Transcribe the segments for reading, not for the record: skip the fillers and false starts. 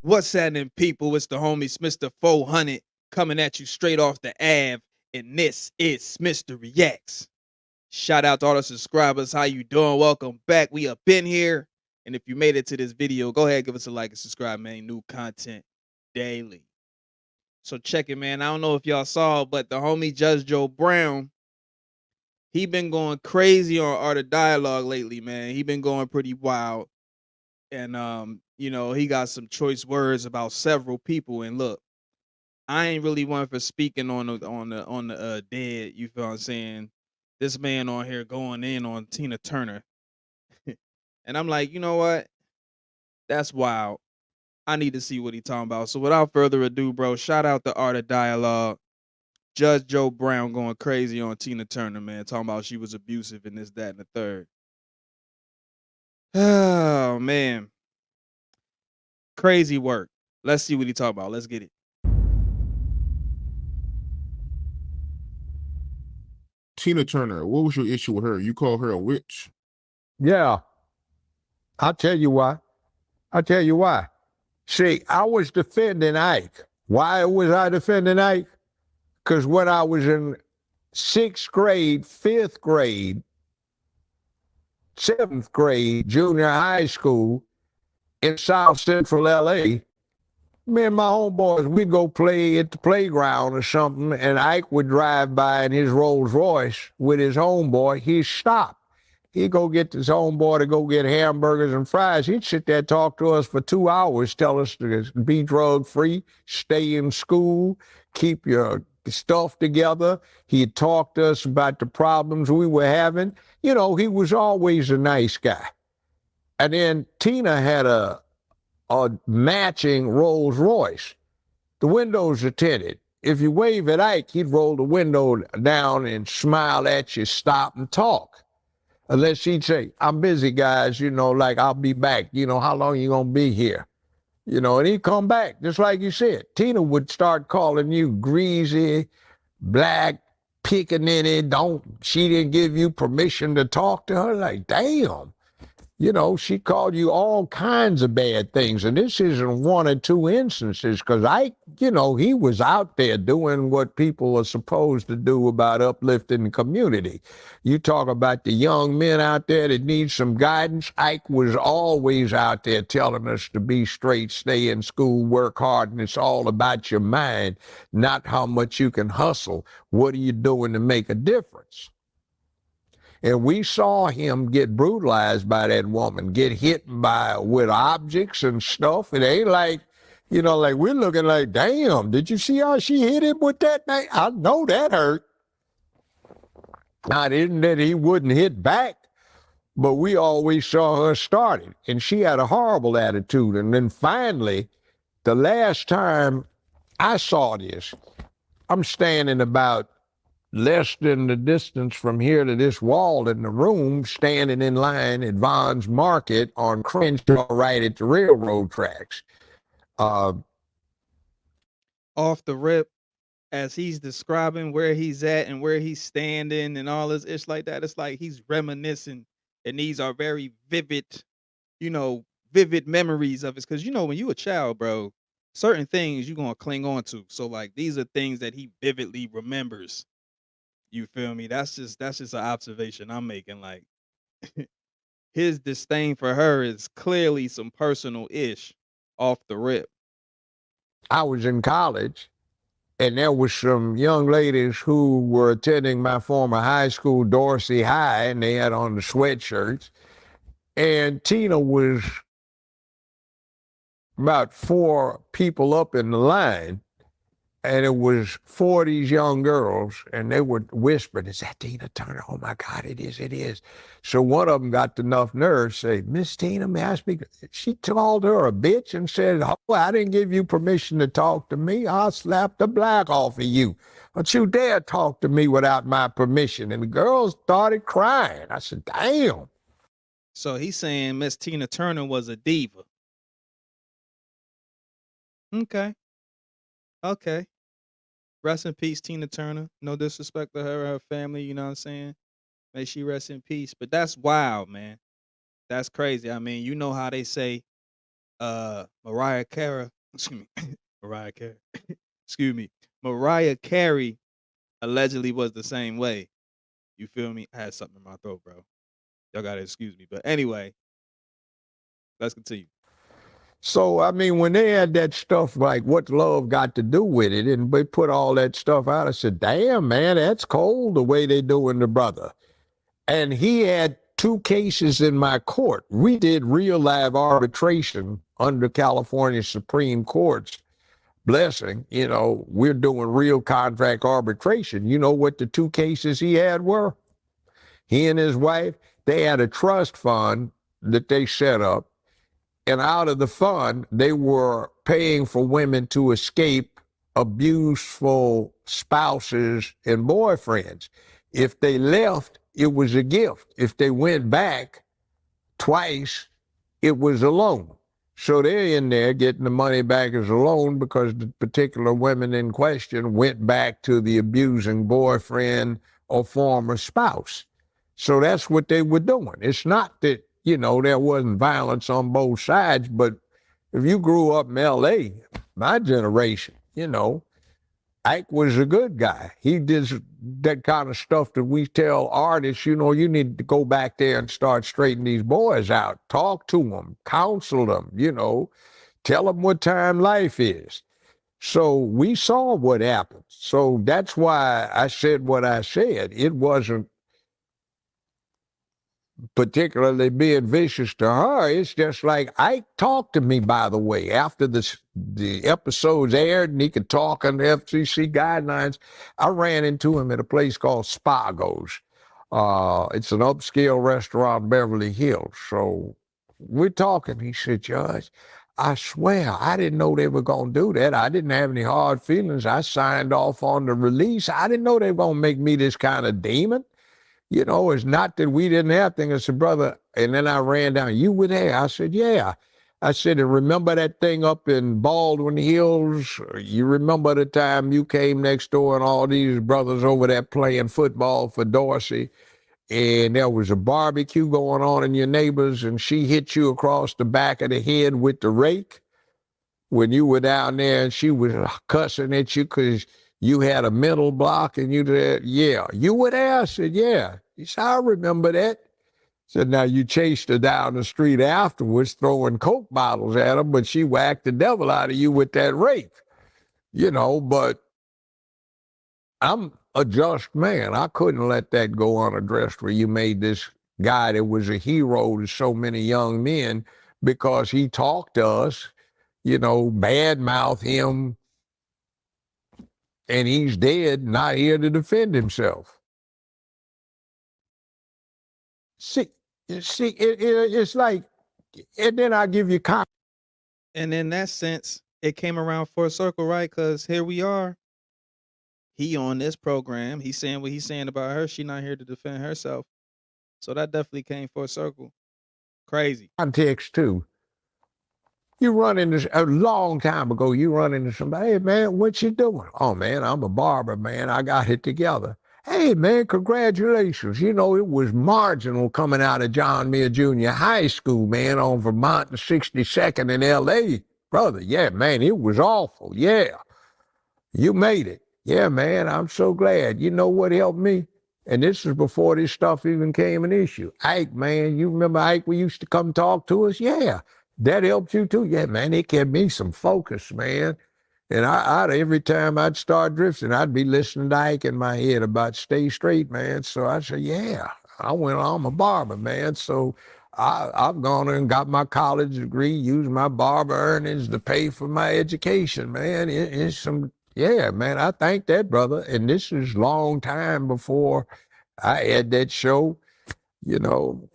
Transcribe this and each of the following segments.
What's happening, people? It's the homie Smitster 400 coming at you straight off the Ave, and this is Smitster Reacts. Shout out to all the subscribers. How you doing? Welcome back. We up in here, and if you made it to this video, go ahead, give us a like and subscribe, man. New content daily. So check it, man. I don't know if y'all saw, but the homie Judge Joe Brown, he been going crazy on Art of Dialogue lately, man. He been going pretty wild. And you know, he got some choice words about several people. And look, I ain't really one for speaking on the dead. You feel what I'm saying? This man on here going in on Tina Turner, and I'm like, you know what? That's wild. I need to see what he talking about. So without further ado, bro, shout out the Art of Dialogue. Judge Joe Brown going crazy on Tina Turner, man, talking about she was abusive and this, that, and the third. Oh man, crazy work. Let's see what he talking about. Let's get it. Tina Turner, what was your issue with her? You call her a witch? Yeah. I'll tell you why. See, I was defending Ike. Why was I defending Ike? Because when I was in 6th grade, 5th grade, 7th grade, junior high school in South Central LA, me and my homeboys, we'd go play at the playground or something, and Ike would drive by in his Rolls Royce with his homeboy. He'd stop. He'd go get his homeboy to go get hamburgers and fries. He'd sit there and talk to us for 2 hours, tell us to be drug-free, stay in school, keep your stuff together. He'd talk to us about the problems we were having. You know, he was always a nice guy. And then Tina had a matching Rolls Royce. The windows are tinted. If you wave at Ike, he'd roll the window down and smile at you, stop and talk. Unless he'd say, I'm busy, guys, you know, like, I'll be back. You know, how long you gonna be here? You know, and he'd come back, just like you said. Tina would start calling you greasy, black, pickaninny, she didn't give you permission to talk to her. Like, damn. You know, she called you all kinds of bad things. And this isn't one or two instances, because Ike, you know, he was out there doing what people are supposed to do about uplifting the community. You talk about the young men out there that need some guidance. Ike was always out there telling us to be straight, stay in school, work hard, and it's all about your mind, not how much you can hustle. What are you doing to make a difference? And we saw him get brutalized by that woman, get hit with objects and stuff. It ain't like, you know, like we're looking like, damn, did you see how she hit him with that thing? I know that hurt. Now, it isn't that he wouldn't hit back, but we always saw her started. And she had a horrible attitude. And then finally, the last time I saw this, I'm standing about less than the distance from here to this wall in the room, standing in line at Vaughn's Market on Crenshaw, right at the railroad tracks. Off the rip, as he's describing where he's at and where he's standing and all this ish like that, it's like he's reminiscing, and these are very vivid, you know, vivid memories of it. Because, you know, when you a child, bro, certain things you're gonna cling on to. So like these are things that he vividly remembers. You feel me? That's just an observation I'm making. Like his disdain for her is clearly some personal ish off the rip. I was in college, and there was some young ladies who were attending my former high school, Dorsey High, and they had on the sweatshirts. And Tina was about 4 people up in the line, and it was 4 of these young girls, and they were whispering, is that Tina Turner? Oh my God, it is, it is. So one of them got enough nerve to say, Miss Tina, may I speak? She called her a bitch and said, oh, I didn't give you permission to talk to me. I'll slap the black off of you. Don't you dare talk to me without my permission. And the girls started crying. I said, damn. So he's saying Miss Tina Turner was a diva. Okay. Okay. Rest in peace, Tina Turner. No disrespect to her or her family, you know what I'm saying? May she rest in peace. But that's wild, man. That's crazy. I mean, you know how they say Mariah Carey, excuse me, Mariah Carey, excuse me, Mariah Carey allegedly was the same way. You feel me? I had something in my throat, bro. Y'all gotta excuse me. But anyway, let's continue. So, I mean, when they had that stuff like what love got to do with it, and they put all that stuff out, I said, damn, man, that's cold the way they doing the brother. And he had 2 cases in my court. We did real live arbitration under California Supreme Court's blessing. You know, we're doing real contract arbitration. You know what the 2 cases he had were? He and his wife, they had a trust fund that they set up. And out of the fund, they were paying for women to escape abuseful spouses and boyfriends. If they left, it was a gift. If they went back twice, it was a loan. So they're in there getting the money back as a loan because the particular women in question went back to the abusing boyfriend or former spouse. So that's what they were doing. It's not that, you know, there wasn't violence on both sides, but if you grew up in LA, my generation, you know, Ike was a good guy. He did that kind of stuff that we tell artists, you know, you need to go back there and start straightening these boys out, talk to them, counsel them, you know, tell them what time life is. So we saw what happened. So that's why I said what I said. It wasn't particularly being vicious to her. It's just like Ike talked to me, by the way, after the episodes aired and he could talk under FCC guidelines. I ran into him at a place called Spago's. It's an upscale restaurant in Beverly Hills. So we're talking. He said, Judge, I swear, I didn't know they were going to do that. I didn't have any hard feelings. I signed off on the release. I didn't know they were going to make me this kind of demon. You know, it's not that we didn't have things. I said, brother, and then I ran down, you were there? I said, yeah. I said, and remember that thing up in Baldwin Hills? You remember the time you came next door and all these brothers over there playing football for Dorsey, and there was a barbecue going on in your neighbors, and she hit you across the back of the head with the rake when you were down there, and she was cussing at you because you had a mental block, and you said, yeah. You were there? I said, yeah. He said, I remember that. Said, now you chased her down the street afterwards, throwing Coke bottles at her, but she whacked the devil out of you with that rake. You know, but I'm a just man. I couldn't let that go unaddressed where you made this guy that was a hero to so many young men because he talked to us, you know, badmouth him, and he's dead, not here to defend himself. See, it's like, and then I give you comment. And in that sense, it came around for a circle, right? Because here we are. He on this program. He's saying what he's saying about her. She not here to defend herself. So that definitely came for a circle. Crazy. Context too. You run into a long time ago. You run into somebody. Hey man, what you doing? Oh man, I'm a barber, man. I got it together. Hey man, congratulations. You know, it was marginal coming out of John Muir Junior High School, man, on Vermont and 62nd in L.A. Brother, yeah, man, it was awful. Yeah, you made it. Yeah, man, I'm so glad. You know what helped me? And this is before this stuff even came an issue. Ike, man, you remember Ike? We used to come talk to us? Yeah. That helped you too? Yeah, man, it kept me some focus, man. And I'd every time I'd start drifting, I'd be listening to Ike in my head about stay straight, man. So I said, yeah, I'm a barber, man. So I've gone and got my college degree, used my barber earnings to pay for my education, man. It's some, yeah, man, I thank that, brother. And this is long time before I had that show, you know,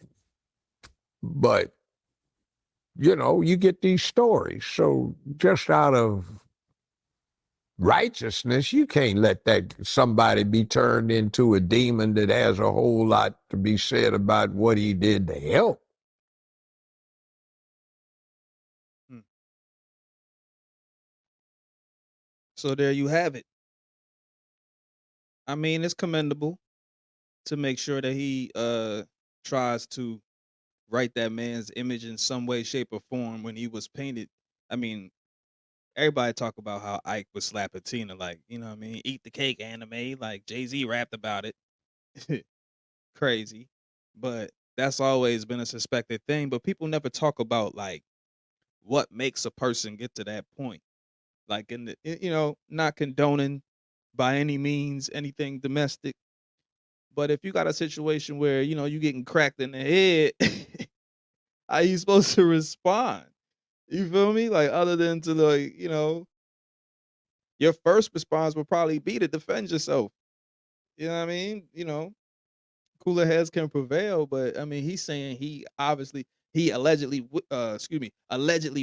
but you know, you get these stories. So just out of righteousness, you can't let that somebody be turned into a demon that has a whole lot to be said about what he did to help. So there you have it. I mean, it's commendable to make sure that he tries to write that man's image in some way, shape, or form when he was painted. I mean, everybody talk about how Ike was slapping Tina, like, you know what I mean? Eat the cake anime, like Jay-Z rapped about it. Crazy. But that's always been a suspected thing. But people never talk about like what makes a person get to that point. Like in the not condoning by any means anything domestic. But if you got a situation where, you getting cracked in the head, how you supposed to respond? You feel me? Like other than to like, your first response would probably be to defend yourself. You know what I mean? Cooler heads can prevail, but I mean, he's saying he allegedly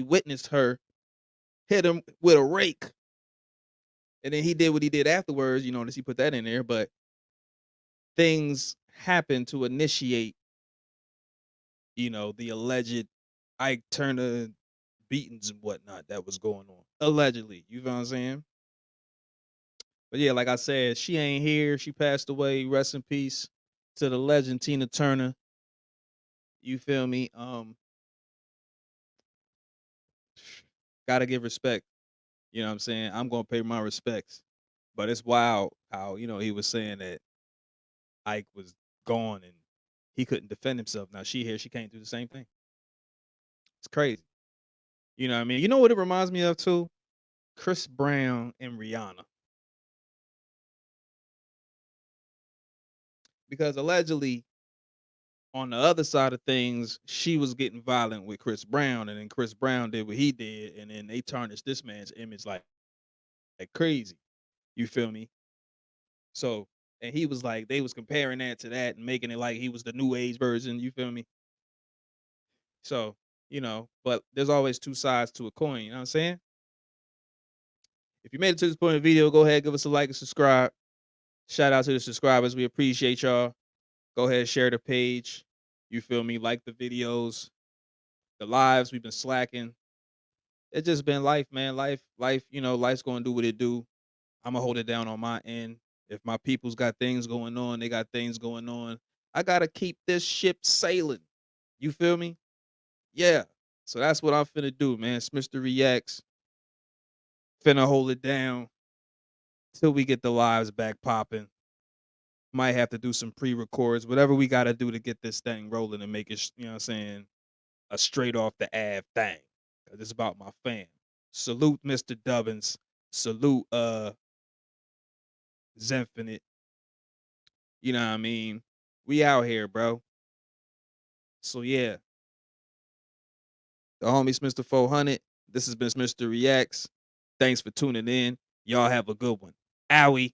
witnessed her hit him with a rake, and then he did what he did afterwards. Notice he put that in there, but things happened to initiate, the alleged Ike Turner beatings and whatnot that was going on. Allegedly, you feel what I'm saying? But yeah, like I said, she ain't here. She passed away. Rest in peace to the legend Tina Turner. You feel me? Gotta give respect. You know what I'm saying? I'm gonna pay my respects. But it's wild how, he was saying that Ike was gone and he couldn't defend himself. Now she here, she can't do the same thing. It's crazy. You know what I mean? You know what it reminds me of too? Chris Brown and Rihanna. Because allegedly, on the other side of things, she was getting violent with Chris Brown, and then Chris Brown did what he did, and then they tarnished this man's image like crazy. You feel me? So, and he was like, they was comparing that to that and making it like he was the new age version. You feel me? So, but there's always two sides to a coin. You know what I'm saying? If you made it to this point of the video, go ahead, give us a like and subscribe. Shout out to the subscribers. We appreciate y'all. Go ahead, share the page. You feel me? Like the videos, the lives. We've been slacking. It's just been life, man. Life, life's going to do what it do. I'm going to hold it down on my end. If my people's got things going on, they got things going on. I got to keep this ship sailing. You feel me? Yeah. So that's what I'm finna do, man. Smitster Reacts. Finna hold it down till we get the lives back popping. Might have to do some pre-records, whatever we got to do to get this thing rolling and make it, you know what I'm saying, a straight off the Ave thing. Cause it's about my fam. Salute Mr. Dubbins. Salute Zenfinite. You know what I mean? We out here, bro. So yeah. The homie Mr. 400. This has been Smitster Reacts. Thanks for tuning in. Y'all have a good one. Owie.